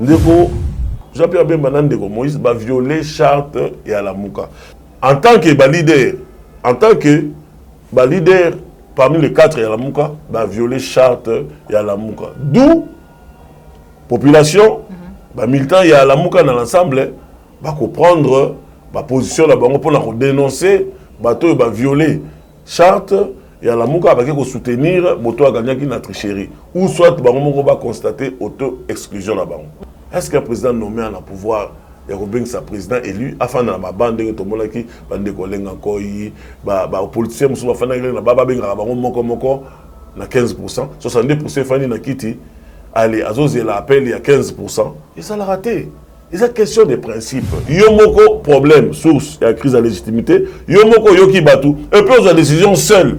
Ndeko, Jean-Pierre Bemba Ndeko Moïse va violer charte et à la Mouka. En tant que leader parmi les 4 et à la Mouka, va violer charte et à la Mouka. D'où population, militant et à la Mouka dans l'ensemble, va comprendre ma position là-bas pour dénoncer, va violer charte et à la Mouka va soutenir moto à gagner qui n'a tricherie. Ou soit va constater auto-exclusion là-bas. Est-ce qu'un président nommé en a pouvoir de sa président élu afin de la bande de tout le monde qui bande collègues encore politiciens musulmans afin de la baba benga moko na 15%, 70% fani na kiti allez azozi l'appel il y a 15%. Et ça l'a raté. Et c'est question de principe. Yomoko problème source et la crise de légitimité. Yomoko yoki batu et puis on a décision seule.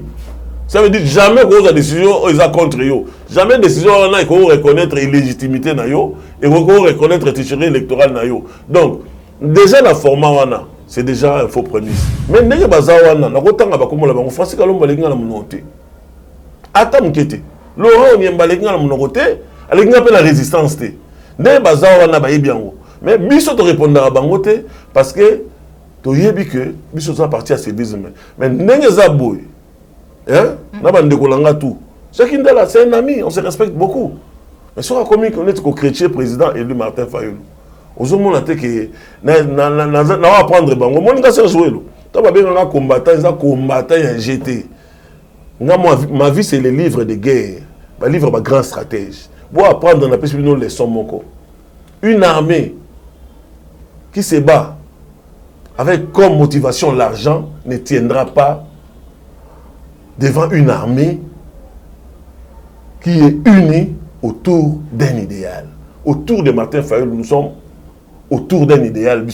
Ça veut dire jamais qu'on a décision ils a contre yo. Jamais décision on a qu'on reconnaître illégitimité na yo et qu'on reconnaître tricherie électorale na yo. Donc déjà la format wana c'est déjà un faux prémisse. Mais ndenge bazawana na kotanga bakomola bango Francis Kalomba lenga na mononté. Ata mkete. Laurent Onyemba lenga na mononté, alenga pe la résistance té. Ndenge bazawana ba yebiango. Mais biso to répondra bango té parce que to yebi que biso ça parti à civisme. Mais ndenge za boy. Hein? Tout. Ce qui est là, c'est un ami, on se respecte beaucoup. Mais si on a commis qu'on est chrétien président élu Martin Fayulu, aux hommes on a dit que on va prendre bango, on va se jouer. Tu vas bien un combattant, un GT. Ma vie c'est les livres de guerre, les livres de grands stratèges. Pour apprendre la perspective de leçons moko. Une armée qui se bat avec comme motivation l'argent ne tiendra pas devant une armée qui est unie autour d'un idéal. Autour de Martin Fayulu, nous sommes autour d'un idéal.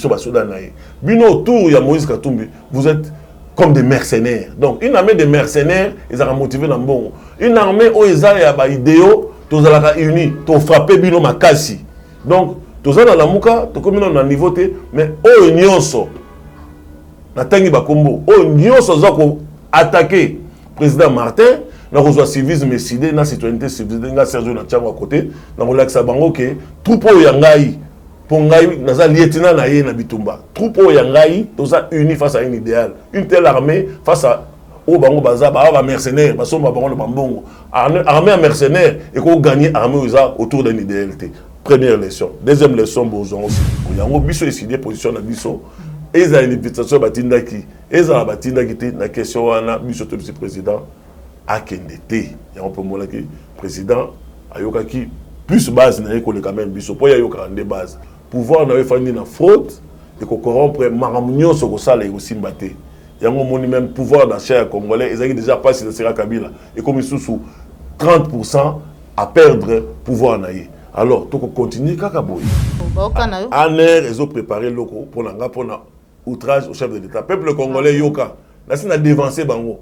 Bino autour de Moïse Katumbi, vous êtes comme des mercenaires. Donc, une armée de mercenaires, ils ont motivé dans le bon. Une armée où ils ont des idéaux, ils ont unis, ils ont frappé Bino Makasi. Donc, ils ont dans la mouka, ils ont dans le niveau, mais ils ont attaqué président Martin, nous avons civisme décidé, na citoyenneté civilisée, na Sergio na tchango à côté, na relaxa bango que troupeau yangai, pongai, naza lieutenant na ye na bitumba. Troupeau yangai, toza unis face à un idéal. Une telle armée face à au bango baza, ba mercenaires, ba somba bango le bambongo. Armée à mercenaires et qu'on gagne armée autour d'une idéalité. Première leçon. Deuxième leçon, boson aussi. Yango biso décidé position na biso. Et ça une invitation batindaki. Et ça batindaki te na question wana biso to vice président a kendete. Ya on peut mola ki président ayoka ki plus base na ko le quand même biso po ya yoka ande base. Pouvoir na fandi na fraude et ko corrompre maramunyo so ko sala e aussi mbaté. Yango moni même pouvoir na cher congolais ezaki déjà passé na Sera Kabila et comme sous 30% à perdre pouvoir na ye. Alors to ko continuer kaka boy. Aner ils ont préparé loko pour na outrage au chef de l'État. Peuple congolais yoka. Là c'est na dévancer bango.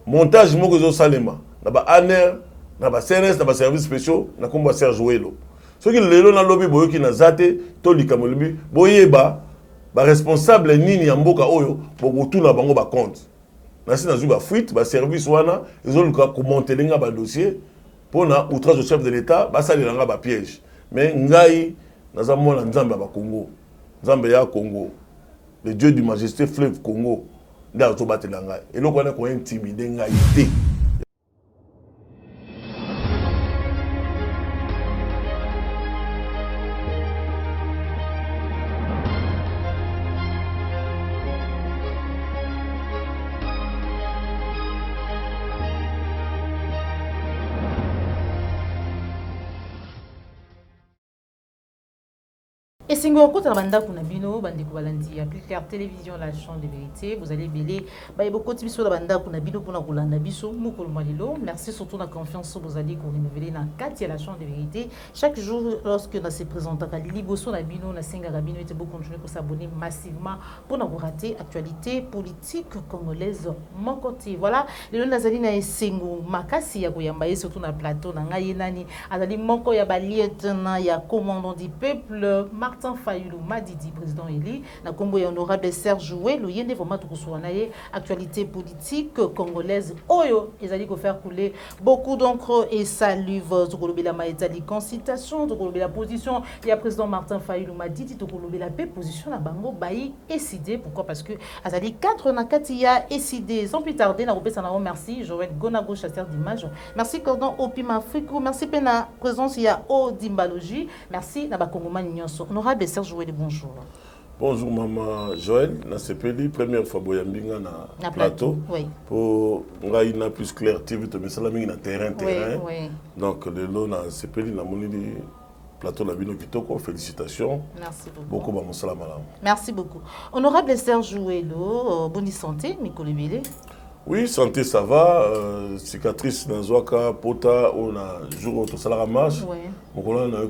Montage moko zo salema. Na ba ANER, na ba CNS, na ba services spéciaux, na komba Serge Jouelo. Ce qui lelo na lobby boyoki na zate to likamo lobby boyeba ba responsable nini ya mboka oyo pour tout na bango ba compte. Na si na zu ba fuite ba service wana ils ont ko monter nga ba dossier pour na outrage au chef de l'État ba salelanga ba piège. Mais ngai naza mona nzambe ba Congo. Nzambe ya Congo. Le Dieu du majesté fleuve Congo, là où tu l'angai. Et là, on a intimidé l'angai. Et si vous avez banda kuna bino bandi ko balandi appliquer télévision la chaîne de vérité vous allez belé ba beaucoup de biso banda kuna bino pour na kolanda biso mukolo malilo merci surtout la confiance vous allez qu'on renouveler na 4 la chaîne de vérité chaque jour lorsque na se présente ka liboso na bino na singa bino et beaucoup continuer pour s'abonner massivement pour na rater actualité politique congolaise mon côté voilà le nazali na esengo makasi ya koyamba surtout na plateau na ngai nani azali moko ya ba lieutenant ya commandant du peuple Martin Fayulu Madidi, président élu, na combo honorable Serge Joué, le yende vraiment tout soigné, actualité politique congolaise, oyo, ils allaient faire couler beaucoup d'encre et salive, tout la maïtali consultation, tout la position, il y a président Martin Fayulu Madidi, tout la paix position, la bango, bailli, décidé, pourquoi? Parce que, azali 4 na katia, décidé, sans plus tarder, na repé, merci, Joël Gonago, chasseur d'image, merci Cordon Opima Frico, merci Pena, présence, il y a Dimbalogie. Merci, Naba Kongomani Nyonso. Honorable Serge Joué, bonjour. Bonjour, maman Joël. Na sepeli, première fois, boyambinga na plateau. Oui. Pour nga plus clair, TV, mais ça na terrain. Oui. Donc, le lot na sepeli, na moni plateau la bino kitoko. Félicitations. Merci beaucoup. Beaucoup, salam. Merci beaucoup. Honorable Serge Joué, bonne santé, Mikolo Bélé. Oui, santé, ça va. Cicatrice dans Zouaka, Pota, on a jour au Salaramage. Oui. On a eu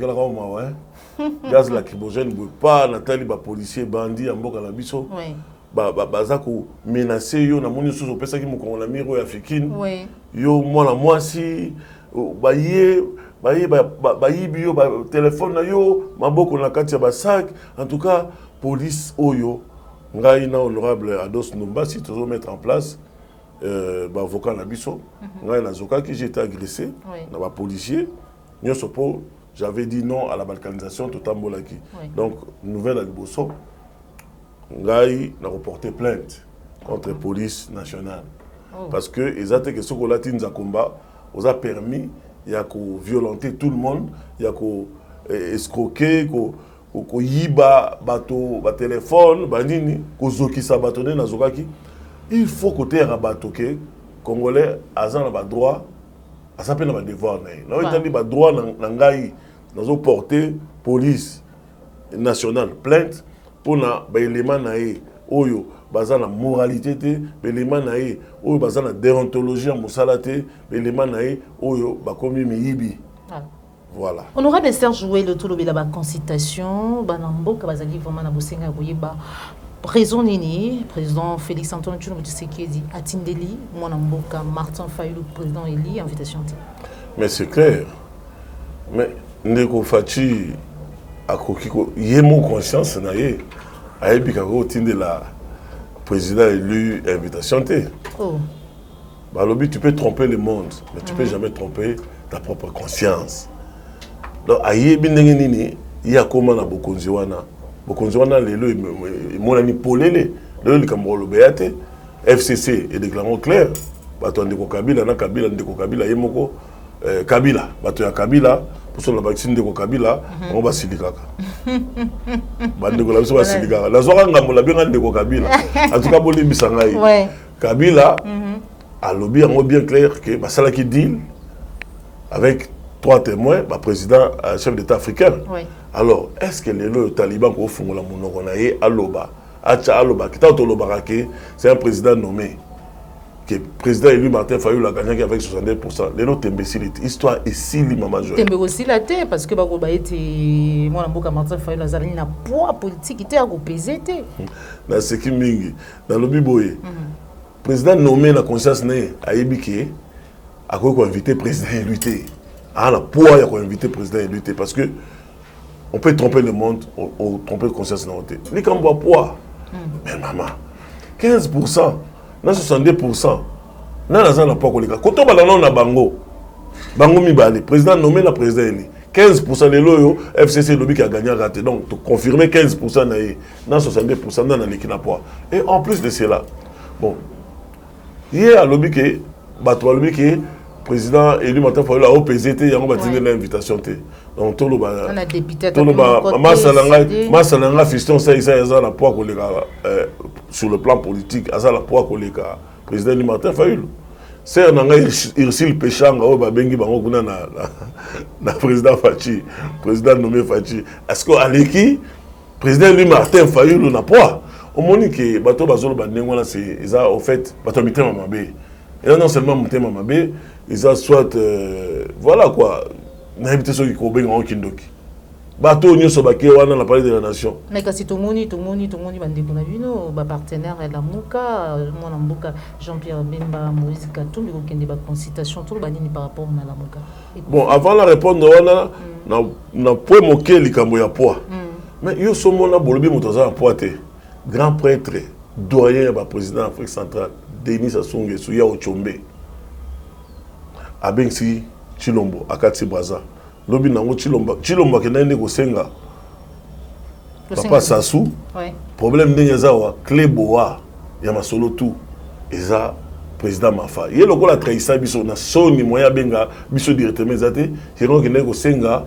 gaz lacrymogène, pas Nathalie, policier, bandit, en boka la biso. Oui. Bazako menacé, yo, na moni sous au pesa qui m'a mis au Africaine. Oui. Yo, moi, si, baye, bio, téléphone, yo, maboko na katia basak. En tout cas, police, oyo, ngaïna honorable Ados Numba, si tu veux mettre en place. Avocat na biso na zoka qui j'étais agressé na ba policier j'avais dit non à la balkanisation tout ambolaki donc nouvelle à Liboso ngai na reporté plainte contre police nationale parce que ils ont que ce qu'on a tinza combat aux a permis il y a ko violenter tout le monde il y a ko escroquer ko yiba bato ba téléphone ba nini ko zokisa batone na zokaki. Il faut que tu aies un bateau congolais, azan na droit, asa pe na devoir na. Na itali ba droit na ngai nazo porter police nationale plainte pour na ba élément na oyo baza na moralité te, ba élément na oyo baza na déontologie en mosala te, ba élément na oyo ba komi miyibi. Voilà. Honorable Serge Joué le tout la consultation, banamboka bazali vraiment na bosenga koyeba raison nini, président Félix Antoine Tshisekedi atindeli mon amboka Martin Fayulu président Eli invitation. Mais c'est clair. Mais ndeko Fachi akokiko yemo conscience na ye ayebika ko tindela président élu invitation te. Oh. Balobi tu peux tromper le monde, mais tu peux jamais tromper ta propre conscience. Donc ayebi ndenge nini ya koma na bokonzi wana. Bokonzwana lelo monani polele lelo likambo beate FCC et déclarant clair bato ndeko Kabila na Kabila ndeko Kabila yemoko Kabila bato ya Kabila pour son la vaccine ndeko Kabila on va silikaka bandeko la biso ba silikaka la zoka ngambo la benga ndeko Kabila en tout cas bolimbisa ngai Kabila a lobby en bien clair que basala qui deal avec 3 témoins, président, chef d'État africain. Oui. Alors, est-ce que les talibans qui font la monogonaïe à l'Oba, c'est un président nommé, que le président élu Martin Fayulu a gagné avec 62%. Les autres imbécilités, histoire est si maman Joël. Mais aussi la tête, parce que Martin Fayulu a un poids politique qui était à peser. Dans ce qui mingi, dans le biboye, le président nommé la conscience a ébiqué, a invité le président élu. Ah, la poids à inviter le président élu parce que on peut tromper le monde ou tromper le conscience. Les cambo poids. Mais maman, 15%, 62%, na poids koleka. Quand on a bango mibale, président nommé la président élu. 15% de l'eau, FCC lobby qui a gagné raté. Donc, confirmer 15% na 62% na l'équipe poids. Et en plus de cela, bon, hier à lobby que bato lobby que président élu Martin Fayulu a OPZT, il y a l'invitation. Donc, tout le monde. Massalanga, fiston, ça, la poids sur le plan politique, ça, la poids président élu Martin Fayulu. C'est un Irsil Péchanga, Bengi Bango, na président Fachi, président nommé Fachi. Est-ce qu'à l'équipe, président élu Martin Fayulu n'a pas? Au moment que Bato Bazolo Bandengwana, c'est au fait, Bato Mité Mamabé. Et non seulement Mité Mamabé, ils ont soit voilà quoi n'habité ceux qui combinent en kindoki bateau nyo sobake wana na parler de la nation mais quand tout moni bandeko na bino ba partenaire la muka mona mbuka Jean-Pierre Bemba Moïse Katumbi ko kende ba consultation tout ba nini par rapport na la muka. Bon avant la répondre wana na point moquer likambo ya poids Mais yo somona bolobi motoza en poité. Grand prêtre, doyen ba président Afrique centrale, Denis Sassou Nguesso ya Ochombe. Abensi Chilombo akati Braza. Lobi nango Chilombo ke nande ko senga. Papa Sassou. Ouais. Problème ndenge zawa Kleboa ya masolo tout. Eza président Mafa. Ye lokola trahissa biso na soni moya benga biso directement zate, hiron ke nande ko senga.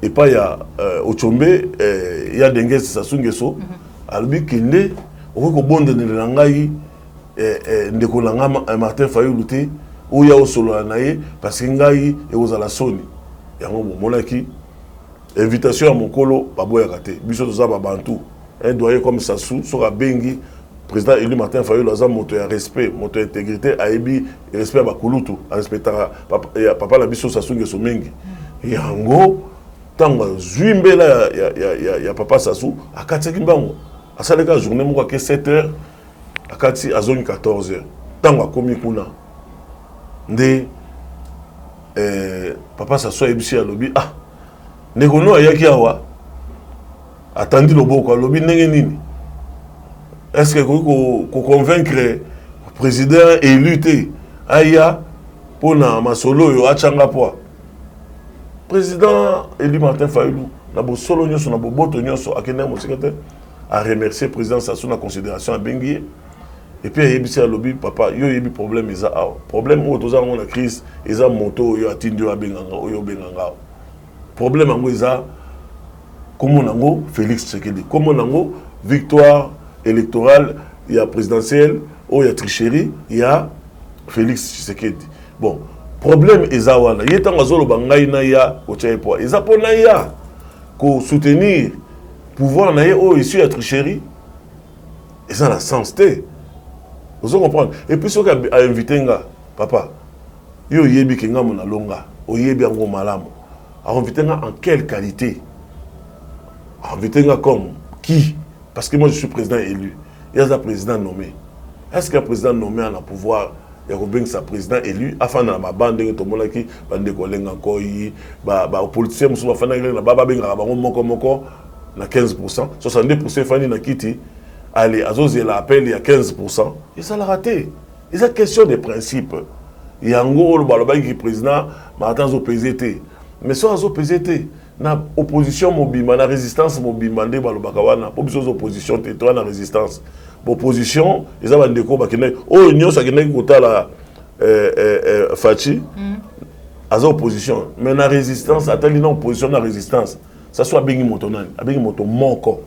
Et pas ya Ochombe ya Dengue Sassou Nguesso albi kende ko bonde ne langai ndeko langa Martin Fayulu te o ya osolo na ye parce que ngai e ozala soni yango monaki invitation à mokolo baboya kate biso toza ba bantu un doyen comme Sassou sera bengi président élu Martin Fayulu aza moto ya respect moto ya intégrité aibi respect ba kulutu respectera papa la biso Sassou Nguesso mengi yango tanga zuimbela ya papa Sassou akati kimbango asaleka journée moko ke 7h akati azoni 14h tanga komi kuna nde papa Sassou ebisi alobi ndeko no ayaki awa atandi loboko alobi ndenge nini est-ce que ko convaincre président élu te aya pona masolo yo achanga poa président élu Martin Fayulu na bo solo nyoso na bo boto nyoso akenda mo secrétaire a remercier président Sassou na considération à bengi et puis yebisi a lobby papa yo yebi problème eza problème o toza na crise eza moto yo atindi yo benganga oyo benganga problème ngo eza comment nango Félix Tshisekedi comment nango victoire électorale ya présidentielle o ya tricherie ya Félix Tshisekedi bon problème eza wana yetanga zolo bangai na ya ochepo eza pona ya ko soutenir pouvoir na ye o issu ya tricherie eza la sens te vous comprendre et puis ce qu'a invité nga papa yo yebi ke nga mona longa o yebi ngo malamu a invité nga en quelle qualité a invité nga comme qui parce que moi je suis président élu il y a un président nommé est-ce qu'un président nommé a le pouvoir ya ko benga sa président élu afin na bande to monaki bande ko lenga koyi ba politicien musu ba fana na baba benga ba moko na 15% 70% fani na kiti allez azozi la appel il y a 15% et ça l'a raté et ça question de principe yango le baloba qui président Martin zo PZT mais so zo PZT na opposition mobima na résistance mobima nde baloba kawana opposition opposition te to na résistance opposition ils ont des combats qui n'est oh union ça qui n'est qu'au la Fachi à opposition mais la résistance à telle opposition la résistance ça soit bengi motonan bengi moto moko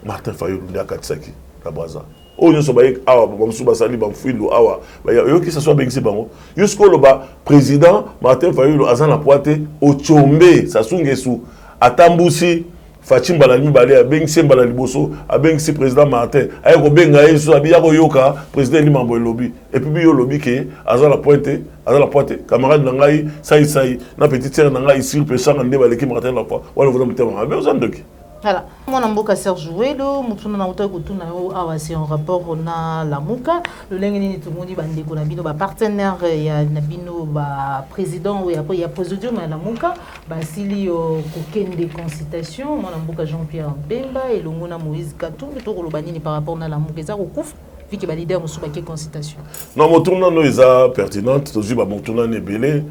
Martin Fayulu de Akatsaki la Braza oh union so ba awa ba msuba sali ba mfuilu awa ba yo ki ça soit bengi c'est bango jusqu'au le bas président Martin Fayulu azan la poite Ochombe Sassou Nguesso atambusi Fatim Balali Balé a bengi Balali Liboso a bengi président Martin a ko benga yeso abiya ko yoka président Limambo lobby et puis yo lobby ke aza la pointe camarade nangai sai na petite sœur nangai sur pesa ngande baleki Martin la fois wala vous mettez en besoin de qui voilà mon amboka Serge Jouelo mutuna na uta kutuna yo awa c'est en rapport na la muka le lenge ni tout monde bande ko na bino ba partenaire ya na bino ba président ou ya président na la muka ba sili yo kokende consultation mon amboka Jean-Pierre Bemba et longona Moïse Katumbi to ko lobani ni par rapport na la muka za ko kufa viki ba leader musuba ke consultation non motuna no eza pertinente to ba motuna ne belé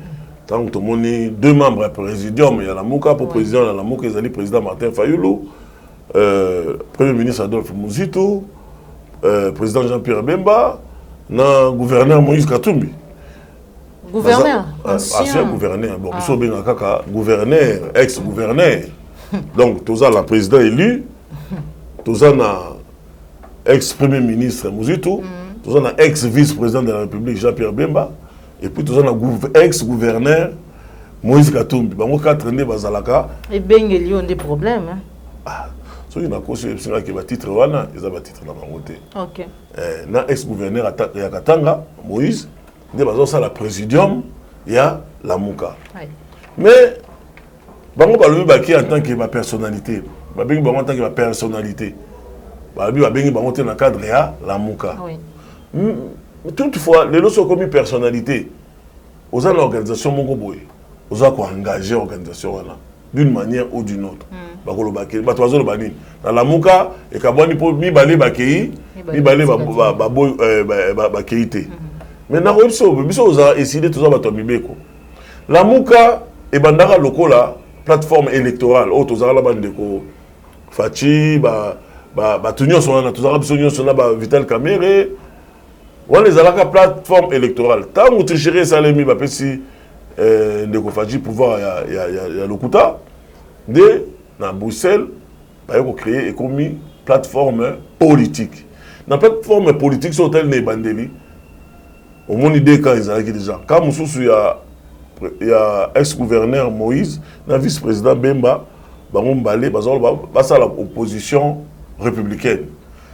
tant que moni deux membres du présidium il y a la muka pour président la muka ezali président Martin Fayulu premier ministre Adolphe Muzito président Jean-Pierre Bemba na gouverneur Moïse Katumbi gouverneur ancien gouverneur bon biso benga kaka gouverneur ex-gouverneur donc toza la président élu toza na ex-premier ministre Muzito toza na ex-vice-président de la République Jean-Pierre Bemba et puis tous un ex-gouverneur Moïse Katumbi bango quatre né bazalaka et bengeli on des problèmes so ina ko c'est que ba titre wana eza ba titre na bango te OK na ex-gouverneur ya Katanga Moïse nde bazo ça la présidium ya la muka mais bango balobi baki en tant que ma personnalité ba bengi bango en tant que ma personnalité ba bengi bango te na cadre ya la muka toutefois les lots comme une personnalité aux organisation moko boye aux a ko engager organisation wana d'une manière ou d'une autre. Bakolo bakei, batoazo le bani. Dans la muka, et kabani po mi balé bakei, mi balé bakei te. Maintenant, biso oza essayé tout ça bato mibeko. La muka et bandara lokola plateforme électorale. Oh, tous la bande ko Fachi, tunyo sona, tous biso nyo sona ba Vital Kamerhe. On les a la plateforme électorale. Tant que tricherie salemi ba pesi ndeko Fachi pouvoir ya lokuta de na Bruxelles ba yo créer et commis plateforme politique. Na plateforme politique sur tel ne bandeli. Au mon idée quand ils avaient déjà quand mususu il y a ex-gouverneur Moïse, le vice-président Bemba, ça la opposition républicaine.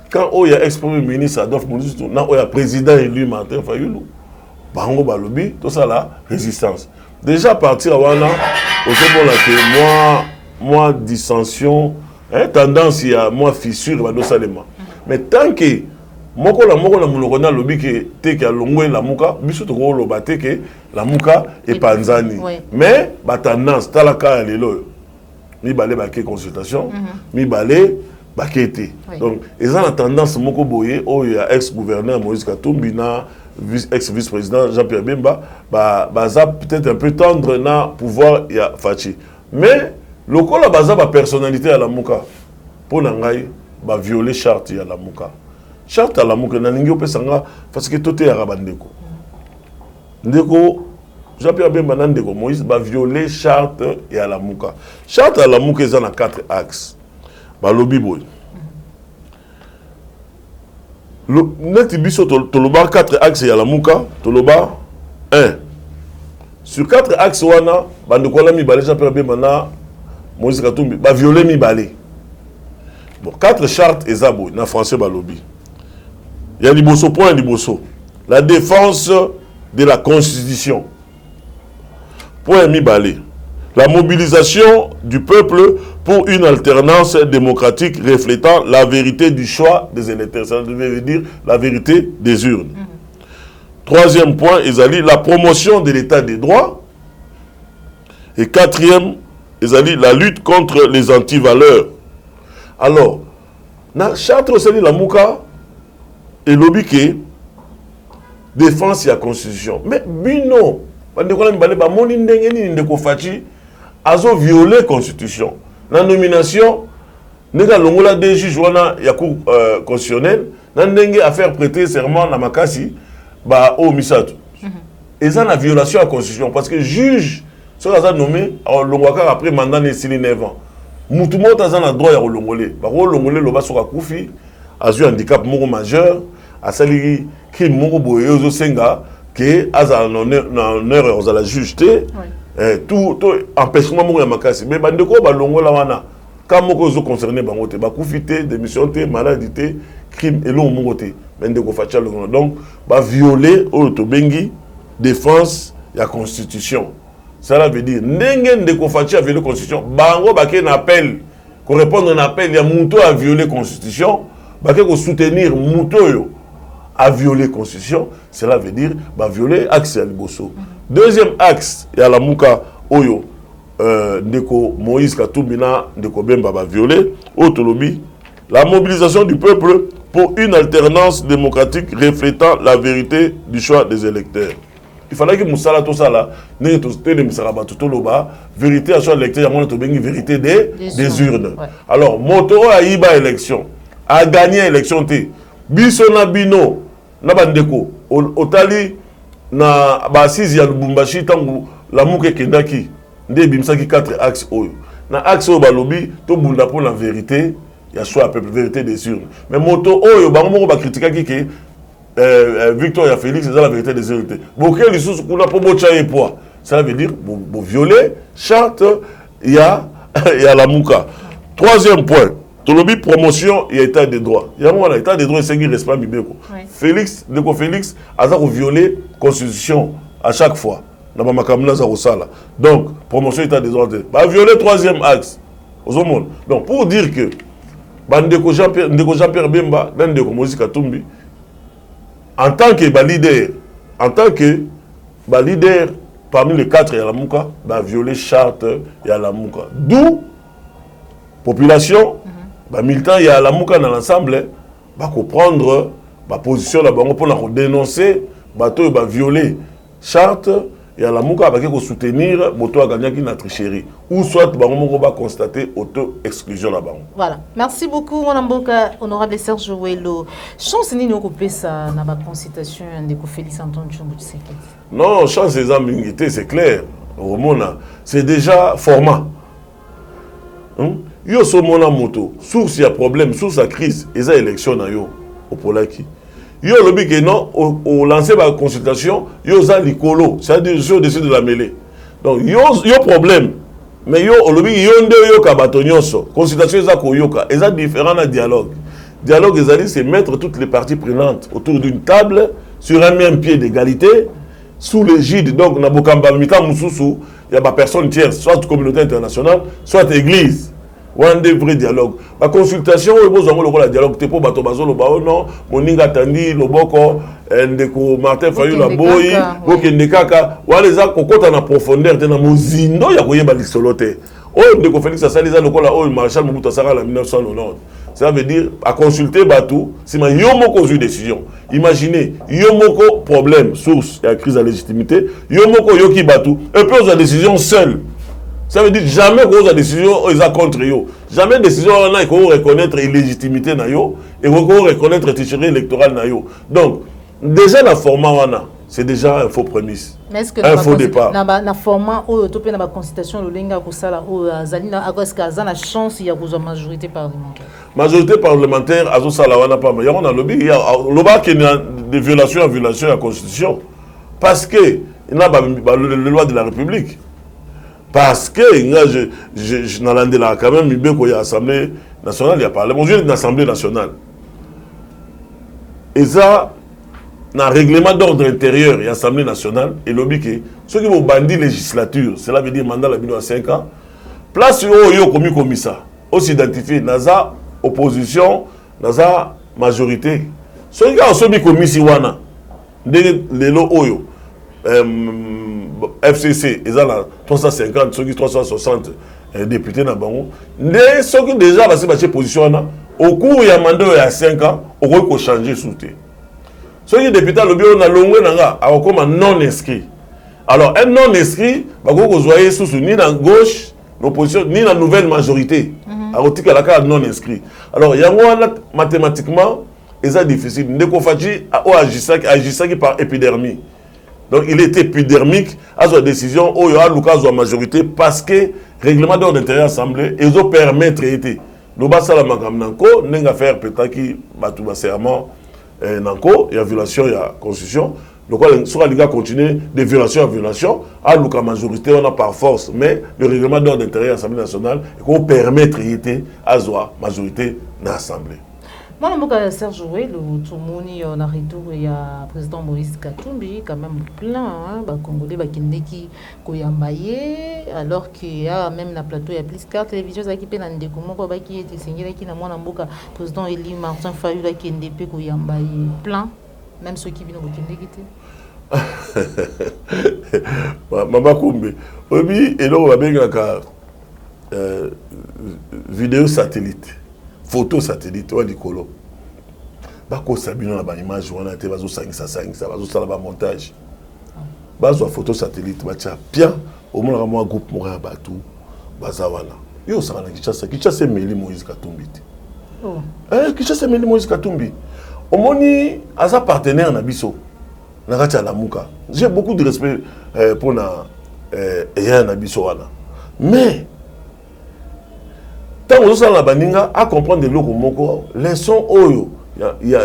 Quand il y a ex-premier ministre Adolphe Moïse, il y a président élu Martin Fayoulou, tout ça la résistance. Déjà à partir de là, moi dissension, tendance, il y a moi fissure, mais tant que moko la mulokona lobi ke te ke longwe la muka biso to ko loba te ke la muka et panzani mais ba tendance talaka lelo mi balé ba ke consultation mi balé ba kete donc ils ont la tendance moko boye o ya ex-gouverneur Moïse Katumbi na ex-vice-président Jean-Pierre Bemba baza peut-être un peu tendre na pouvoir ya Fachi mais lokola baza ba personnalité à la muka pour nangai ba violer charte ya la muka. Charte à la mouke, parce que tout est arabe. Ndeko, Jean-Pierre Bemba Ndeko, Moïse va violer charte et à la mouka. Charte à la mouke, il y a 4 axes. Balobi boy. Netibiso toloba 4 axes et à la mouka, toloba 1. Sur 4 axes, wana, bandeko la mi balé, Jean-Pierre Bemba Moïse Katumbi, va violer mi balé. Bon, 4 chartes et zabo, na français balobi. Il y a Liboso, point Liboso. La défense de la Constitution. Point Mibalé. La mobilisation du peuple pour une alternance démocratique reflétant la vérité du choix des électeurs. Ça veut dire la vérité des urnes. Troisième point, Ezali, la promotion de l'état des droits. Et quatrième, Ezali, la lutte contre les antivaleurs. Alors, na charte osali la mouka et l'obike défense de la constitution. Mais bino, moni ndenge ni ndeko Fachi azo violer constitution. La nomination nega longola des juges wana ya cour constitutionnelle, na ndenge à faire prêter serment na makasi ba o misatu. Et ça la violation de la constitution parce que juge so aza nommé longwaka après mandat ne sili 9 ans. Mutu mota aza na droit ya kolongole. Ba kolongole loba soka kufi azu handicap moko majeur asali ki moko boye ozo senga que aza na honneur aux la juge te tout empêchement moko ya makasi mais bandeko balongola wana ka moko ozo concerné bango te ba kufi te démission te maladie te crime et long moko te bandeko Fachi longola donc ba violer o to bengi défense ya constitution. Ça veut dire ndenge ndeko Fachi a violé la constitution bango baké na appel ko répondre à un appel ya muto a violé la constitution baké ko soutenir muto yo a violé la constitution, cela veut dire bah violer axe ya liboso. Deuxième axe ya la muka oyo ndeko Moïse Katumbi na ndeko Bemba ba violer autonomie, la mobilisation du peuple pour une alternance démocratique reflétant la vérité du choix des électeurs. Il fallait que Moussala tout ça là, ne tout le Moussala tout loba, vérité à choix électeur, il y a une vérité des urnes. Ouais. Alors Motoro a iba élection, a gagné élection t. Bisona bino na bandeko otali na basisi ya Lubumbashi tangu la muke kendaki nde bimsaki 4 axes oyo. Na axe oyo balobi to bunda pour la vérité, ya choix peuple vérité des urnes. Mais moto oyo bango moko ba critiquaki ke Victor ya Félix, c'est la vérité des vérités. Boké les sous kuna po bocha et poids. Ça veut dire bo violer charte ya la muka. Troisième point, tolobi promotion et état de droit. Il y a un état de droit c'est qui respect bibeko. Félix, ndeko Félix a ça violer constitution à chaque fois. Na ba makamna za osala. Donc promotion état de droit. Ba violer troisième axe. Aux monde. Donc pour dire que bandeko Jean-Pierre Bemba, ndeko Moïse Katumbi en tant que leader parmi les 4 ya lamuka ba violer charte ya lamuka. D'où population ba militant ya lamuka dans l'ensemble ba comprendre ba position la bango pour la dénoncer bato ba violer charte ya lamuka ba ko soutenir moto a gagné qui na tricherie ou soit bango moko ba constater auto exclusion la bango. Voilà, merci beaucoup mon amboka honorable Serge Wello. Chance ni no kopesa na ba consultation de ko Félix Antoine Tshombo Tshisekedi. Non, chance des ambiguïtés, c'est clair. C'est déjà format. Yo so mona moto, source ya problème, source à crise, et ça élection na yo au Polaki. Yo lobi que non, au lancer la consultation, yo za likolo, c'est-à-dire yo décide de la mêler. Donc yo problème, mais yo lobi yo nde yo ka batonyoso, consultation za ko yoka, et ça différent na dialogue. Dialogue c'est mettre toutes les parties prenantes autour d'une table sur un même pied d'égalité. Sous l'égide, donc, na bokamba mika mususu, il y a pas personne tierce, soit communauté internationale, soit église. Ou un vrai dialogue. La consultation, il y a un dialogue. Tu peux bato bazo lo bao non, moninga tandi loboko, ndeko Martin Fayou la boyi, boke ndekaka. Ou les a kokota na profondeur, te na mozindo ya koyeba lisolote. Oh ndeko Félix Asaliza lokola oh Marshal Mobutu Sara la 1990. Ça veut dire, à consulter Batou, si ma yomoko une décision. Imaginez, yomoko problème, source et la crise de légitimité, yomoko yoki Batou, et puis on a décision seule. Ça veut dire jamais qu'on a décision, ils ont contre yo. Jamais décision, on a qu'on reconnaître l'illégitimité na yo, et qu'on reconnaître la tricherie électorale na yo. Donc, déjà, la format wana, c'est déjà un faux prémisse. Mais est-ce que un faux départ. Dans le format où il y a une consultation, il y a une chance il y a une majorité parlementaire. Majorité parlementaire, à ce là pas. Il y a un lobby, il y a des violations à violation de la Constitution. Parce que il y a les lois de la République. Parce que je n'ai pas quand même il y a l'Assemblée nationale, il y a parlement. Je suis l'Assemblée nationale. Et ça, dans le règlement d'ordre intérieur et l'Assemblée nationale, et lobby que ceux qui vont bandir législature, cela veut dire mandat à 5 ans, place où il y a commis ça, aussi identifié, NASA, opposition, NASA, majorité. Ceux qui ont commis si wana, les lots oyo, FCC, ils ont 350, ceux qui 360 députés dans Bango. Ceux qui déjà passé par cette position, au cours il y a mandat il y a 5 ans, on peut changer sous terre. Ceux qui députés le bureau na longue nanga a comme un non inscrit. Alors un non inscrit, bah vous voyez sous ni dans gauche, l'opposition ni la nouvelle majorité. Alors tika la carte non inscrit. Alors il y a mathématiquement, c'est difficile. Ndeko Fadji agissait par épidermie. Donc il était épidermique à sa décision où il y a la majorité parce que règlement d'ordre intérieur assemblée ils ont permis de traiter. Nous bas la makamnanko n'enga faire petaki batuba serment nanko il y a violation il y a constitution. Donc sur la liga continue de violation en violation à la majorité on a par force mais le règlement d'ordre intérieur assemblée nationale qu'on permet de traiter à la majorité dans l'assemblée. Moi, je suis Serge Wello, on a retour, il y a le président Moïse Katumbi, quand même plein, les Congolais qui Koyambaye, alors qu'il y a même la plateau, il y a plus de cartes télévision qui peuvent en découvrir, qui est signé, qui n'a pas le président Eli Martin Fayou, qui est NDP Koyambaye, plein, même ceux qui viennent au Kinde. Maman Koumbe, oui, et là, on va bien vidéo satellite. Photo satellite ou likolo bako sabino na ba image wana te bazo sangisa bazo sala ba montage bazo photo satellite bacha bien au moins moi groupe mora batu baza wana yo sala na Kinshasa Meli Moïse Katumbi Kinshasa Meli Moïse Katumbi omoni aza partenaire na biso na kati ya lamuka. J'ai beaucoup de respect pour na na biso wana mais tant que la baninga à comprendre de l'eau les sons oyo il y a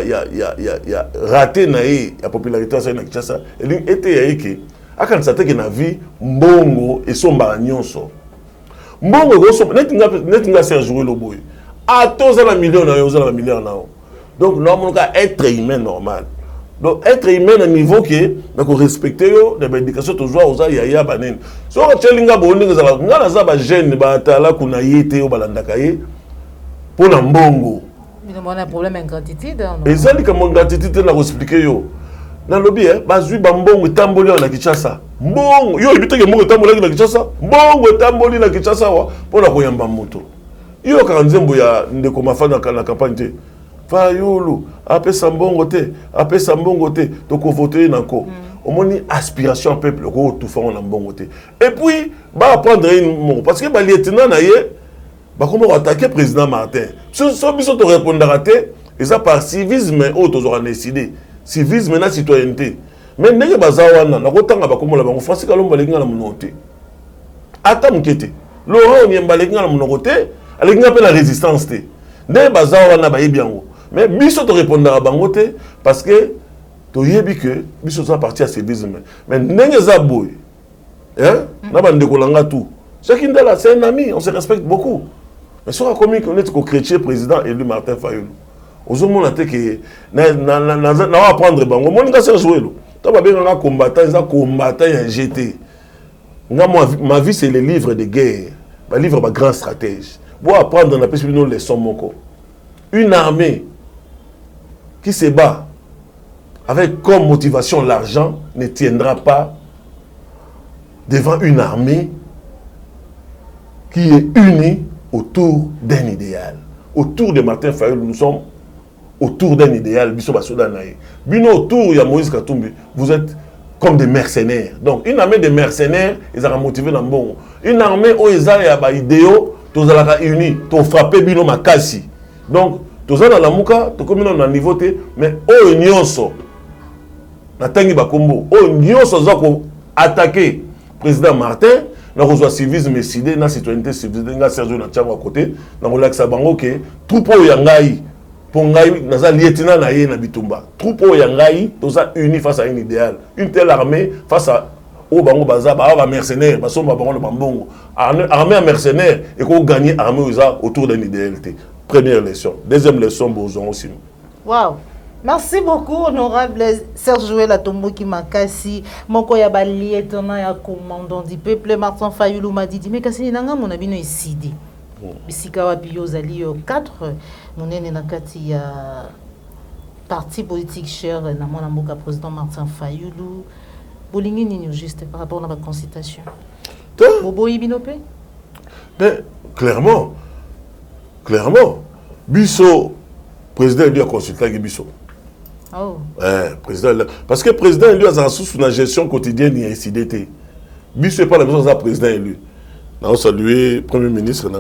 raté la popularité à Kinshasa et était que à quand ça que na vie mbongo et son nyonso mbongo go netinga Serge Wello boy à tous la million na yo za milliard na donc normalement être humain normal. Donc être humain à niveau que donc respecter les éducation toujours aux yaya banen so chelinga boninga za ngala za ba jeune ba tala kuna yete o balandaka ye pour na mbongo mais on a un problème ingratitude et ça dit comme ingratitude na expliquer yo na lobby bazui bambongo tamboli na Kinshasa mbongo yo ibiteke mbongo tamboli na Kinshasa mbongo tamboli na Kinshasa wa pona koyamba moto yo kanzembo ya ndeko mafana na campagne te Fayulu apesa mbongo te toko voter nako omoni aspiration peuple ko tout faire na mbongo te et puis ba prendre une parce que ba lieutenant na ye ba comment attaquer président Martin so biso to répondre raté et ça par civisme auto zo décidé civisme na citoyenneté mais ndenge bazawana na kotanga ba komola bango Francis Kalomba lenga na monote ata mukete Laurent Onyemba lenga na monote alenga pe la résistance te ndenge bazawana ba yebiango mais biso to répondre bango te parce que to yebi que biso ça partie à civisme mais ndenge za boy hein na bande kolanga tout chacun de là c'est un ami on se respecte beaucoup mais sur comme on est ko chrétien président élu Martin Fayulu ozomona te que na apprendre bango moninga se jouer lo to ba benga combattant ya GT nga ma vie c'est les livres de guerre ba livre ba grand stratège pour apprendre na pesi nos leçons moko une armée qui se bat avec comme motivation l'argent ne tiendra pas devant une armée qui est unie autour d'un idéal. Autour de Martin Fayulu, nous sommes autour d'un idéal. Bino autour de Moïse Katumbi, vous êtes comme des mercenaires. Donc, une armée de mercenaires, ils ont motivé dans bon. Une armée où ils ont des idéaux, tous ont unis, tous frappé Bino Makasi. Donc, tous ont dans la mouka, tous comme dans le niveau T, mais où ils ont na tangi bakombo o nyonso zako attaquer président Martin na reçoit civisme décidé na citoyenneté civilisée nga Sergio na tchango à côté na relaxa bango ke troupeau ya ngai pour ngai na za lieutenant na ye na bitumba troupeau ya ngai toza uni face à un idéal une telle armée face à o bango baza ba mercenaires basomba bango le bambongo armée à mercenaires et ko gagner armée autour d'un idéalité première leçon deuxième leçon bozon aussi wow. Merci beaucoup, honorable Serge Latomboki Makasi, moko ya ba lieutenant ya commandant du peuple Martin Fayulu m'a dit mais kasi nanga mon abino isidi. Bisika wa biyo zali 4 monene na kati ya parti politique cher na mona mboka président Martin Fayulu. Bolingi nini juste par rapport à la consultation. Bobo ibinope? Mais clairement biso président lui a consulté biso. Oh. Président, parce que le président élu a sous la gestion quotidienne et SIDT. Biso n'est pas la maison de président élu. Nous avons salué le Premier ministre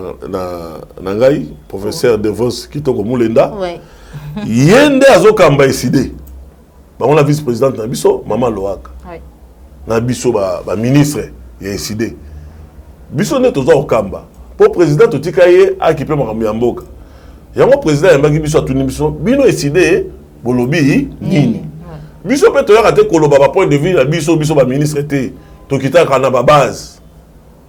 Nangaï, professeur De Vos, qui est au Moulenda. Yende Azo Kamba SID. On a vice-présidente Nabiso, Maman Loak. Nabiso, ministre et SID. Biso n'est pas au Kamba. Pour le président, tout le monde a équipé Marambiamboka. Il y a un président qui a dit que Bino SID. Bolobi nini biso pe to yaka te koloba ba point de vue na biso ba ministre te to kita kana ba base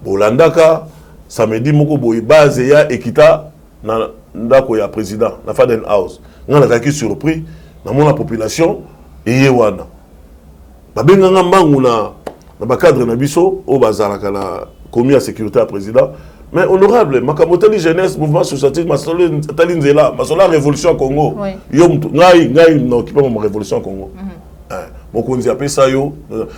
bolandaka samedi moko boy base ya ekita na ndako ya président na Faden House ngana zaki surpris na mona population eye wana ba benga mbangu na ba cadre na biso o bazalaka na commis à sécurité à président. Mais honorable, Makamoteli jeunesse, mouvement associatif, Masoli Nzela, Masola révolution au Congo. Yom ngai non qui pas mon révolution au Congo. Mon konzi appelle ça yo.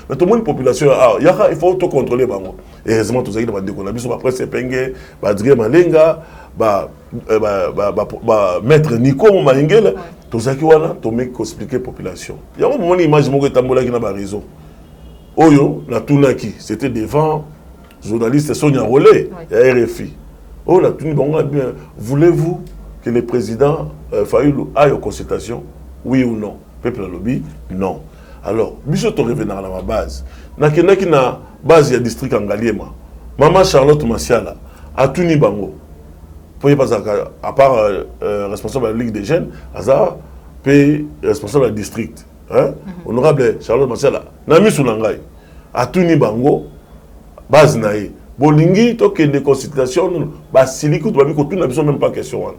Mais tout le monde population il faut tout contrôler bango. Et heureusement tous les gens de Congo, biso ba presse penge, ba dire malenga, ba maître Nico Malingela, tous ça qui wana to make expliquer population. Il y a un moment image moko tambola qui na ba réseau. Oyo na tunaki, c'était devant journaliste Sonia Rolé, RFI. Oh, là, tout le monde bien. Voulez-vous que le président Fayulu aille aux consultations? Oui ou non? Peuple lobby? Non. Alors, monsieur te revenir à la base. Na base du district Angaliema. Maman Charlotte Massiala a tout ni bango. À part responsable de la Ligue des Jeunes, Azar, puis responsable du district. Honorable Charlotte Massiala, Nami Soulangay, a tout ni bango. Base naïe. Bolingi to kende consultation basili ko to tout na biso même pas question wana.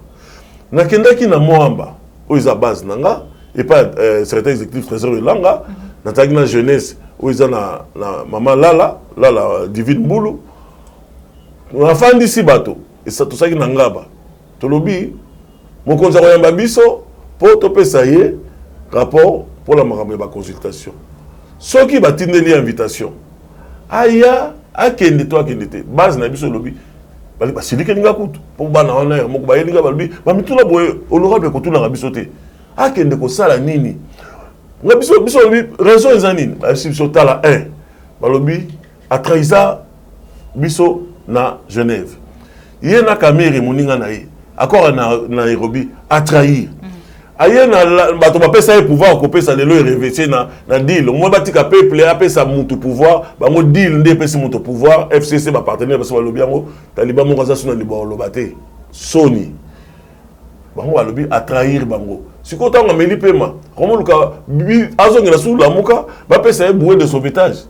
Na kenda ki na moamba o isa base nanga et pas secrétaire exécutif trésorier langa na tagina jeunesse o isa na maman Lala Divine Mbulu. Na fandi si bato et ça tout ça ki nangaba. To lobi mo konza ko yamba biso po to pesa ye rapport pour la consultation. Ceux qui battent l'invitation, aya, akende toi akende te, base na biso lobby, c'est lui qui n'a coûte pour bana honneur, mon baye linga balbi, ba mituna boye honorable ko tuna biso te. Akende ko sala nini? Na biso lobby raison ezanini, ba biso tala 1. Ba lobby a trahisa biso na Genève. Yena Kamere moninga na ye, accord na Nairobi a trahir. Aye na bato ba pesa pouvoir ko pesa lelo révété na deal mo batika peuple a pesa mutu pouvoir bango deal ndé pesa mutu pouvoir FCC ba partenaire parce que lobi yango taliban mo kaza suna libo lobate Sony bango balobi a trahir bango siko tanga meli pema komo luka azongela sous la muka ba pesa bouée de sauvetage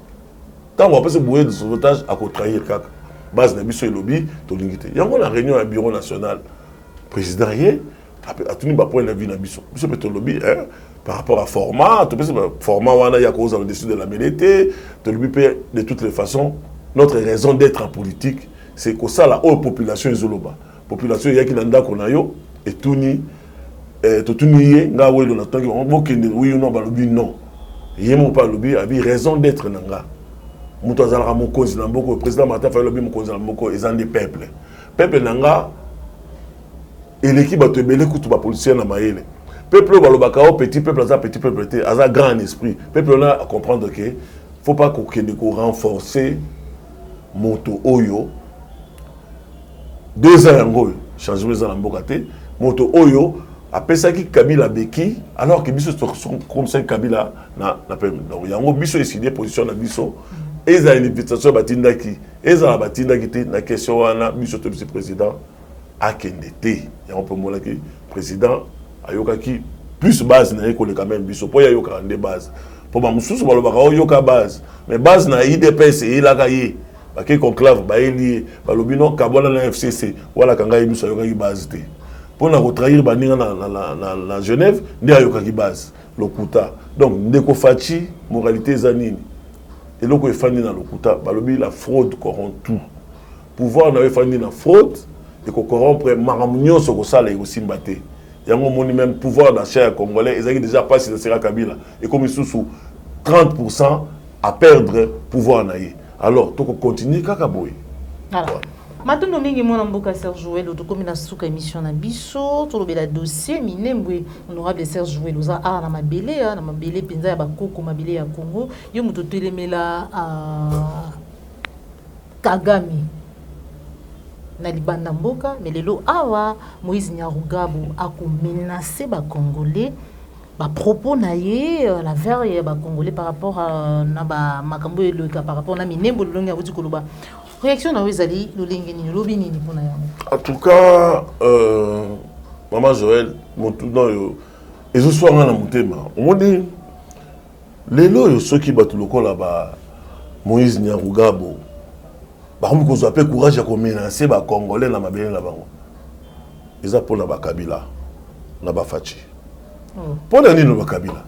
tango ba pesa bouée de sauvetage a ko trahir kaka base na biso lobi to lingité yango na réunion à bureau national président yé à tout niveau point de vue na biso peut lobby par rapport à format tout format wana ya cause au-dessus de la mêlée to lobby de toutes les façons notre raison d'être en politique c'est que ça la haute population izoloba population ya ki nanda kona yo et tuni to tuni ye nga welo na tongi on bokende oui ou non ba lobby non yemo pas lobby avait raison d'être nanga muto azala mokonzi na mboko président Martin Fayulu lobby mokonzi na mboko ezandi peuple nanga et l'équipe a tebelé kutu ba policier na maele peuple balobaka o petit peuple te aza grand en esprit peuple là à comprendre que faut pas qu'on renforcer moto oyo 2 ans ngo changement za na mboka te moto oyo apesaki Kabila beki alors que biso sont comme ça Kabila na peuple donc yango biso décider position na biso eza une invitation batindaki eza la batindaki te na question wana biso to président akende te ya on peut mola que président ayoka ki plus base na école quand même biso po ya yoka ndé base po ba mususu balobaka o yoka base mais base na IDPS ilaka ye ba ke conclave ba eli ba lobino kabona na FCC wala kanga biso yoka ki base te po na retrahir ba ninga na Genève ndi ayoka ki base lokuta donc ndeko fachi moralité zanini et loko efandi na lokuta ba lobi la fraude corrompt tout pouvoir na efandi na fraude et qu'on corrompre maramounion sur ça les aussi mbaté yango moni même pouvoir d'achat congolais ils ont déjà passé de Sera Kabila et comme ils sont sous 30% à perdre pouvoir naïe alors donc on continue kakaboy alors maintenant mingi mona mboka Serge Jouel to comme na suka émission na biso to lobela dossier minembwe honorable Serge Jouel oza na mabele penza ya bakoko mabele ya Congo yo muto telemela Kagame na libanda mboka mais lelo awa Moïse Nyarugabo a menacé ba congolais ba propos na ye la vers ba congolais par rapport à na ba makambo le cas par rapport na minembo longi a ko loba réaction na wezali lolingi ni lobi nini pona yango en tout cas maman Joël motu no yo ezo swanga na mutema omoni lelo yo soki batu lokola ba Moïse Nyarugabo par contre, qu'on appelle courage à menacer les Congolais dans ma belle là-bas. Ils ont pour la Kabila, la Bafachi. Pour la Nino Kabila.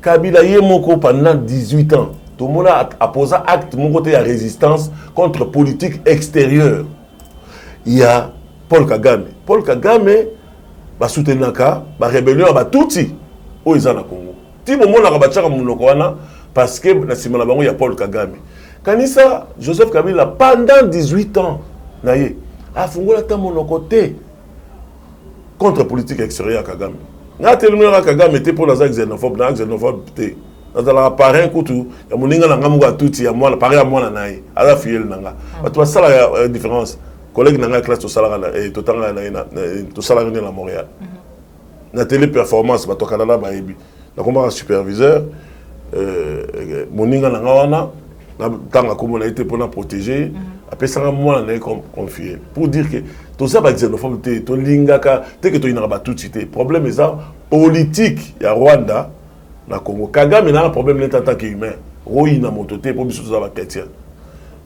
Kabila y est mon pendant 18 ans. Tout le monde a posé acte mon côté à résistance contre politique extérieure. Il y a Paul Kagame. Paul Kagame va soutenir la rébellion à Tutsi. Où ils sont au Congo. Si le monde a rabattu à mon parce que il y a Paul Kagame. Kanisa, Joseph Kabila, pendant 18 ans, a fondé la mon côté contre politique extérieure à Kagame. N'a tellement Kagame était pour la xénophobe, la xénophobe, dans la parrain coutu, il y a mon inga n'angamuga tout, il y a moi, pareil à moi la naï, à la fille nanga. Tu vois ça la différence. Collègue nanga classe tout salaire et tout salaire à Montréal. Na télé performance, bah toi Canada bah ebi. Na comment un superviseur, mon inga nanga tant comme on a été pour la protéger, après ça moi on a confié pour dire que tout ça va xénophobe to lingaka te que to inaba tout cité problème est ça politique ya Rwanda na Congo Kagame na problème n'est en tant qu'humain roi na mototé pour biso ça va chrétien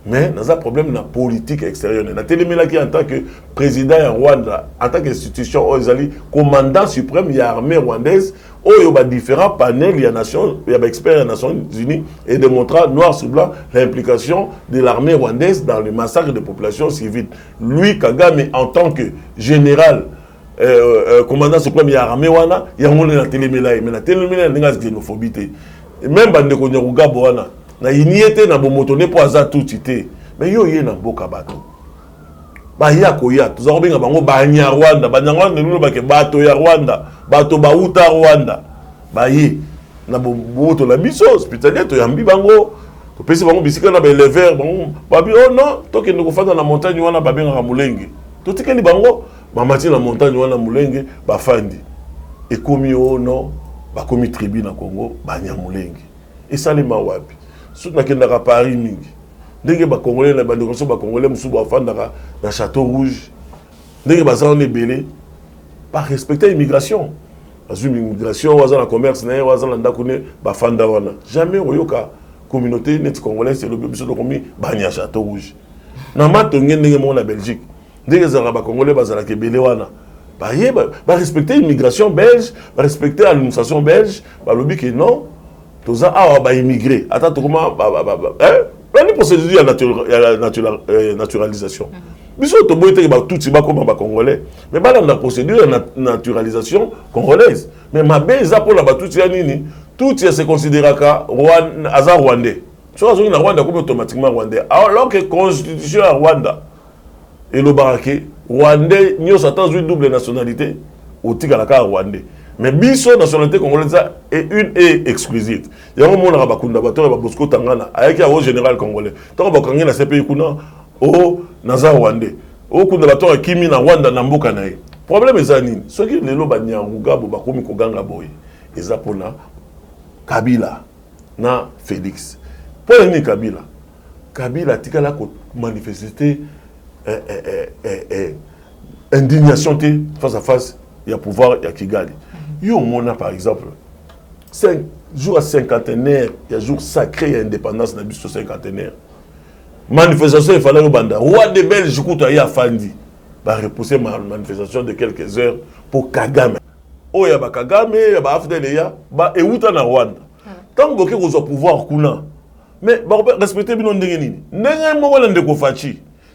mais na un problème na politique extérieure na télémela qui en tant que président ya Rwanda en tant qu'institution ozali commandant suprême ya armée rwandaise il y a différents panels, il y a des experts des Nations Unies et démontrant noir sur blanc l'implication de l'armée rwandaise dans le massacre des populations civiles. Lui, Kagame, en tant que général commandant suprême ya armée wana ya ngone na télémélaye mais na télémélaye ndinga xénophobie te même bande ko nyaruga wana na iniete na bomoto ne po aza tout té mais yo yé na mboka bato ba ya ko ya tuza benga bango ba nya Rwanda ba nyangwa ne ba ke bato ya Rwanda bato ba uta Rwanda ba yé na bomoto la biso hospitalier to yambi bango to pesi bango bisika na ba éleveur bango ba bi oh non to ke ndiko fanda na montagne wana ba benga mulenge to tikeli bango mamati na montagne wana mulenge bafandi ekomi ono bakomi tribu na Congo banya mulenge esalema wapi soki nakendaka Paris mingi ndenge bakongolais na bandeko so bakongolais musu bafandaka na Château Rouge ndenge bazala na ebele ba respecter immigration bazwi immigration waza na commerce na waza na ndako ne bafanda wana jamais oyoka communauté net congolaise elobi biso dokomi banya Château Rouge na matonge ndenge mo na Belgique ndenge zara ba congolais bazala ke belé wana ba respecter l'immigration belge ba respecter l'administration belge ba lobi que non toza awa ba immigré ata to comment ni procédure ya naturalisation biso to boyete ba tout ba comme ba congolais mais ba la procédure ya naturalisation congolaise mais ma beza pour la ba tout ya nini tout se considéra ka rwandais so azongi na Rwanda comme automatiquement rwandais alors que constitution ya Rwanda et le baraké rwandais nous attend une double nationalité au tigalaka rwandais mais biso nationalité congolaise est une et exclusive yango mona ka bakunda bato ba Bosco Tangana avec ya général congolais to ba kangena CPI kuna o naza rwandais o kunda bato kimi na Rwanda na mboka na ye problème ezani soki lelo ba nyanguga bo bakomi ko ganga boy eza pona Kabila na Félix pour ni Kabila tikala ko manifester indignation face à face, il y a pouvoir, il y a Kigali. Yo mona par exemple, 5 jours à cinquantenaire, il y a jour sacré, il y a indépendance dans le cinquantenaire. Manifestation, il fallait au banda. Roi des Belges, écoute, il y a Fandi. Va repousser ma manifestation de quelques heures pour Kagame. Oh, il y a Kagame, il y a Afdelia, et où t'en as Rwanda. Tant que vous avez pouvoir, mais respectez bien Ndengeni. Ndengeni, moi, je ne sais pas.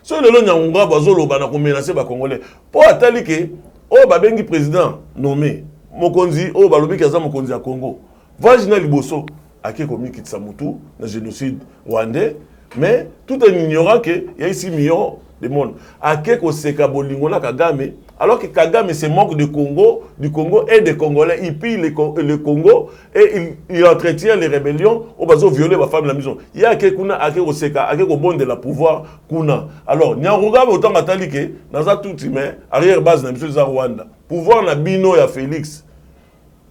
So lelo nyangunga bazolo bana ko menacer ba congolais po atali ke o babengi président nommé mokonzi o balobi kaza mokonzi ya Congo vagina liboso ake komi kitsa mutu na génocide rwandais mais tout en ignorant que il y a 6 millions de monde ake ko seka bolingo na Kagame alors que Kagame se moque du Congo et des Congolais il pille le Congo et il entretient les rébellions au bazo violer ma femme la maison il y a que kuna ake ko seka ake ko bonde la pouvoir kuna alors nyangoga autant atalike naza tout mais arrière base na monsieur Rwanda pouvoir na bino ya Félix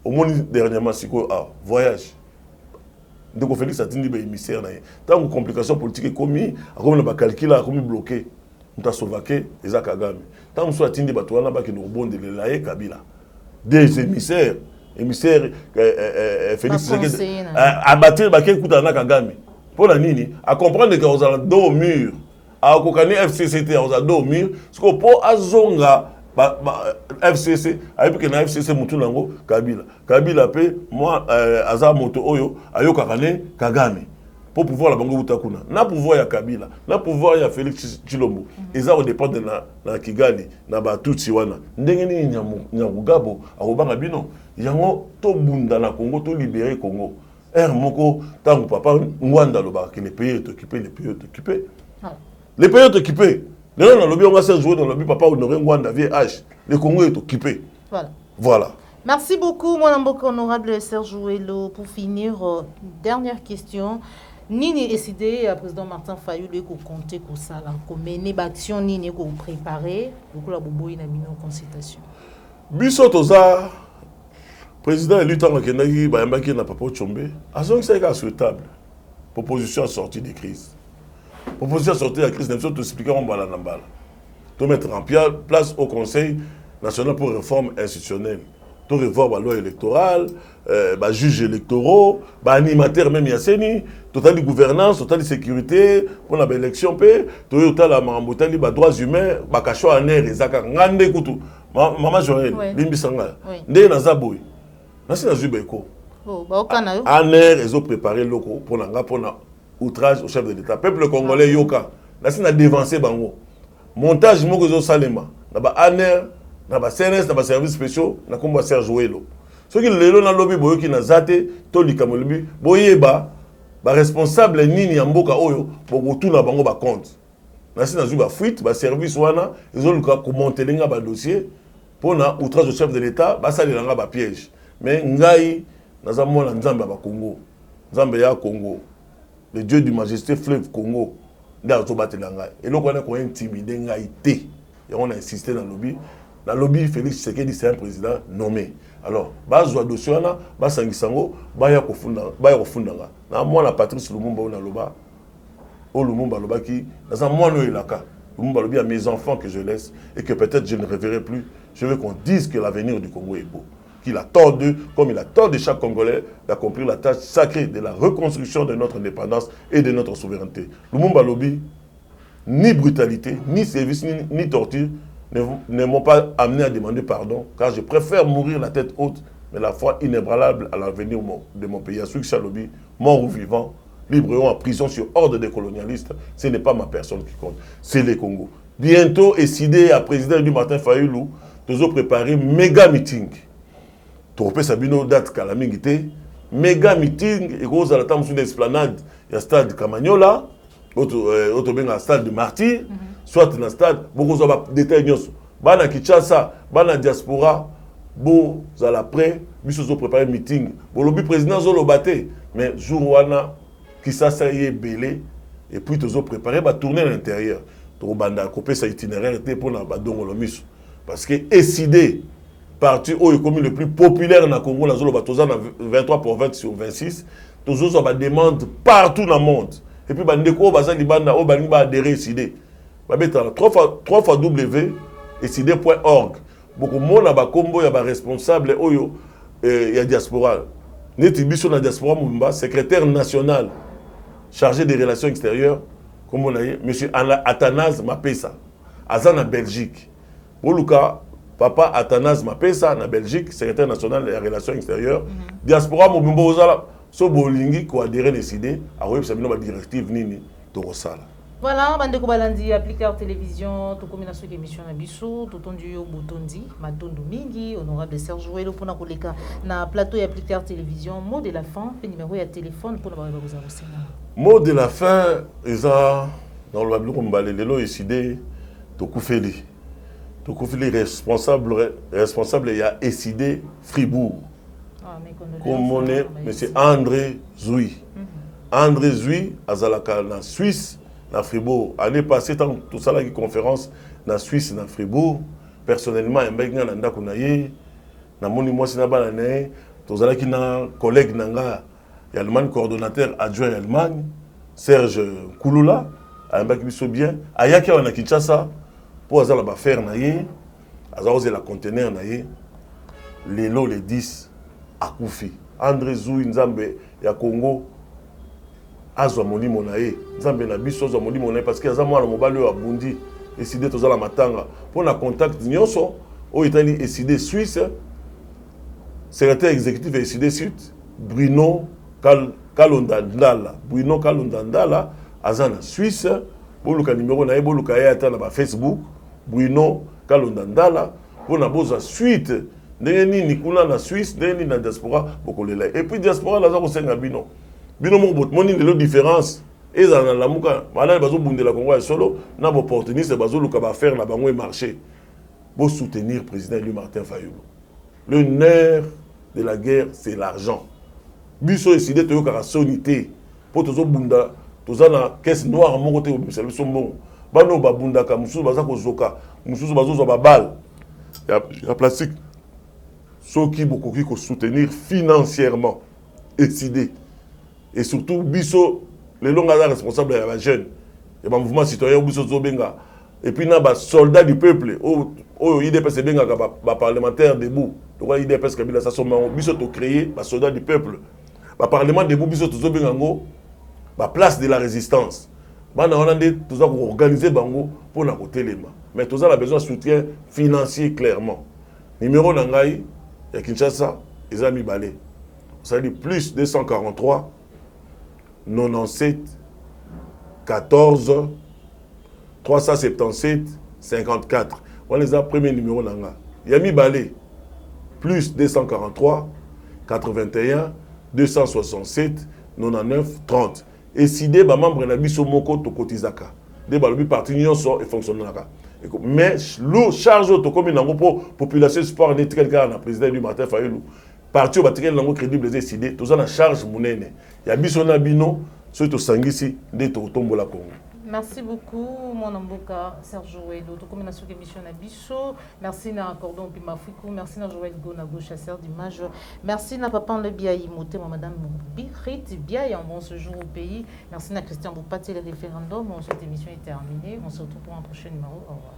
au monde dernièrement siko voyage ndeko Félix atindi ba émissaire na tant complication politique commis comme na ba calcul comme bloqué muta Slovaquie eza Kagame tant que soit tindi bato wana ba ki no bonde le laé Kabila des émissaires Félix abattre ba ki kuta na Kagame pour la nini à comprendre que aux dos mur a kokani FCCT aux dos mur ce que pour azonga FCC ayebi ke na FCC mutu nango Kabila pe moi aza moto oyo ayoka kane Kagame pour pouvoir la bango utakuna na pouvoir ya Kabila na pouvoir ya Félix Tshilombo eza au dépend de na Kigali na batutsi wana ndenge ni nyamugabo akobanga bino yango to bunda na Congo to libérer Congo moko tango papa Rwanda lo ba que les pays est occupé les pays est occupé non non lobby on va se jouer dans le lobby papa Honoré Rwanda VH le Congo est occupé voilà. Merci beaucoup, mon honorable Serge Ouello. Pour finir, dernière question. Nini décidé, président Martin Fayulu, de compter pour ça, pour mener l'action, nini pour préparer, pour la bobo une consultation. Bisotoza, président élu tant que Nagi, Bayambaki n'a pas pour Tchombe, a son c'est souhaitable. Proposition sortie des crises. Proposition sortie de la crise, nous sommes expliquer en bala nambala. De mettre en place au Conseil national pour réforme institutionnelle. De revoir la loi électorale, juges électoraux, animateurs même Yasseni, total gouvernance, total sécurité, pour l'élection, total droits humains, bakacho aner, ezaka ngande kutu. Maman Joël, limbisanga. Ndé nazaboy. Nasi nazubeko. Aner, ils ont préparé loko pour outrage au chef de l'État. Peuple congolais yoka. Nasi na dévancé bango. Montage moko zo salema. Naba aner na ba CNS na ba services spéciaux na komba Serge Ouelo soki lelo na lobby boyoki na zate to likamo lobi boyeba ba responsable nini ya mboka oyo bokutuna bango ba compte na sina zu ba fuite ba service wana ezoluka ko montelinga ba dossier pona outrage au chef de l'état ba salelanga ba piège mais ngai naza mona nzambe ba Congo nzambe ya Congo le dieu du majesté fleuve Congo nda to batelanga eloko na ko intimider ngai te et on a insisté dans le lobby Félix Tshisekedi c'est un président nommé alors bazwa dossier wana basangisango baya kofundanga na mwana Patrice Lumumba na loba o Lumumba lobaki dans un mois no elaka Lumumba lobi à mes enfants que je laisse et que peut-être je ne reverrai plus je veux qu'on dise que l'avenir du Congo est beau qu'il a tort d'eux, comme il a tort de chaque Congolais, d'accomplir la tâche sacrée de la reconstruction de notre indépendance et de notre souveraineté. Lumumba Lobi, ni brutalité, ni service, ni torture ne m'ont pas amené à demander pardon, car je préfère mourir la tête haute, mais la foi inébranlable à l'avenir de mon pays. Asuksha Lobi, mort ou vivant, libre ou en prison sur ordre des colonialistes, ce n'est pas ma personne qui compte, c'est les Congos. Bientôt, décidé à président du Martin Fayulu, nous avons préparé méga meeting. Tropé Sabino date Kalamingité, méga meeting, et gros à la table sur l'esplanade, il y a stade Kamagnola, autre bien stade de Martyr, soit dans le stade, beaucoup de détails. Bana Kinshasa, Bana diaspora, bon, à l'après, nous avons préparé un meeting. Bon, le président Zolo Baté, mais Jourouana, qui s'est belé, et puis nous avons préparé ma tournée à l'intérieur. Nous avons coupé sa itinéraire pour la Badongo Lomis. Parce que décidé, parti où est commis le plus populaire dans le Congo, la zone 23 pour 20 sur 26, tous autres ont des demandes partout dans le monde. Et puis, bandeko basa di banda o bani ba adhérer décider. Ba beta 3 fois W décider.org. Beaucoup monde ba kombo ya ba responsable oyo ya diaspora. Neti biso na diaspora Mumba, secrétaire national chargé des relations extérieures, comme on a dit, monsieur Athanase Mapesa, Azana Belgique. Boluka Papa Athanase Mapesa na Belgique, secrétaire national des relations extérieures, diaspora Mumba ozala so bolingi ko adhérer décider a web sabino ba directive nini to rosala. Voilà, bande ko balandi appliquer télévision to combination d'émission na biso to tondu yo botondi matondu mingi honorable Serge Ouelo pona koleka na plateau et appliquer télévision mot de la fin le numéro ya téléphone pour ba vous enseigner. Mot de la fin eza dans le bablo kombale lelo décider to kufeli. To kufeli responsable ya décider Fribourg. Comme on est, M. André Zoui. André Zoui, Azalaka, en Suisse, dans Fribourg. L'année passée, tout ça, la conférence, dans Suisse, dans Fribourg. Personnellement, il y a un peu de monument, tout ça, qui est un collègue, il y a le coordonnateur adjoint Allemagne, Serge Kouloula, il y a un peu bien. Il y a un Kinshasa, pour faire la conteneur, les lots, les 10. Akufi André Zoui Nzambe ya Congo azwa molimo na ye Nzambe na biso azwa molimo na ye parce que aza mwana mobali oyo abundi décidé tozala matanga pour na contact nyonso oyo etali décidé Suisse secrétaire exécutif décidé Sud Bruno Kalonda Ndala aza na Suisse boluka numéro na ye boluka ye ata na ba Facebook Bruno Kalonda Ndala pour na boza suite ndenge ni kuna na Suisse ndenge na diaspora bokolela et puis diaspora la za ko senga bino mo bot moni lelo différence eza na lamuka bana bazo bundela Congo ya solo na bo opportuniste bazo luka ba faire na bango marché pour soutenir président Louis Martin Fayulu. Le nerf de la guerre c'est l'argent. Biso décidé to yoka sonité pour tozo bunda toza na caisse noire mo côté au service mo bano ba bunda ka mususu baza ko zoka mususu bazo zo ba balle ya plastique. Ceux qui beaucoup qui soutenir financièrement, décider. Et surtout, biso, les longs responsables de la jeune, et le mouvement citoyen, biso zobenga. Et puis, les soldats du peuple, au IDPS benga, les parlementaires debout. Donc, IDPS Kabila, ça sont biso to créer, les soldats du peuple. Le parlement debout, biso to zobenga, la place de la résistance. On a organisé bango pour la côté les mains. Mais tout ça a besoin de soutien financier clairement. Numéro nangai, il y a Kinshasa, ils ont mis balai. Ça dit plus 243 97 14 377 54. On les a premier numéro nanga. Yami Balé, plus 243, 81, 267, 99, 30. Et si des membres de biso moko to kotizaka, des balobi parti nyonso et fonctionnera. Mais le charge auto comme une population sport net quelqu'un na président du Martin Fayulu. Parti au batikel nango crédible décidé, tous en charge munene. Ya biso na bino, so to sangisi de to tombola Congo. Merci beaucoup, mon amboka Serge Joël. Tout comme na souke émission na biso. Merci na Cordon Pimafikou. Merci na Joël Gonago, chasseur d'images. Merci na Papa Le Biaï Moté, madame Birit Biaï en bon séjour au pays. Merci na Christian Boupati, le référendum. Cette émission est terminée. On se retrouve pour un prochain numéro. Au revoir.